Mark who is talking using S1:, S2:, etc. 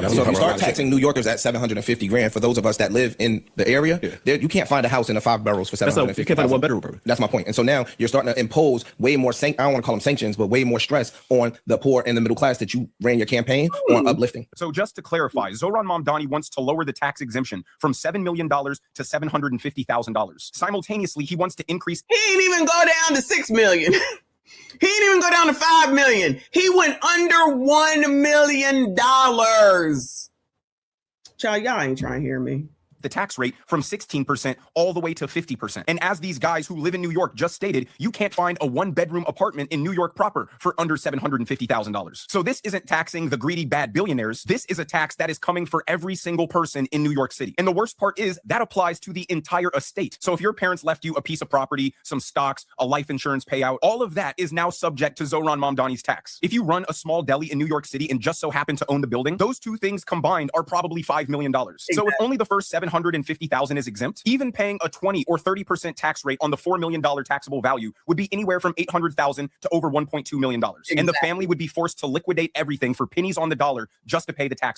S1: So if you start taxing New Yorkers at $750,000, for those of us that live in the area, you can't find a house in the 5 boroughs for $750,000.
S2: You can't find a one-bedroom.
S1: That's my point. And so now you're starting to impose way more, I don't want to call them sanctions, but way more stress on the poor and the middle class that you ran your campaign on uplifting.
S3: So just to clarify, Zohran Mamdani wants to lower the tax exemption from $7 million to $750,000. Simultaneously, he wants to increase.
S4: He didn't even go down to 6 million. He didn't even go down to 5 million. He went under $1 million. Child, y'all ain't trying to hear me.
S3: The tax rate from 16% all the way to 50%. And as these guys who live in New York just stated, you can't find a one-bedroom apartment in New York proper for under $750,000. So this isn't taxing the greedy bad billionaires. This is a tax that is coming for every single person in New York City. And the worst part is that applies to the entire estate. So if your parents left you a piece of property, some stocks, a life insurance payout, all of that is now subject to Zohran Mamdani's tax. If you run a small deli in New York City and just so happen to own the building, those two things combined are probably $5 million. Exactly. So if only the first $750,000 is exempt, even paying a 20 or 30% tax rate on the $4 million taxable value would be anywhere from $800,000 to over $1.2 million. Exactly. And the family would be forced to liquidate everything for pennies on the dollar just to pay the tax.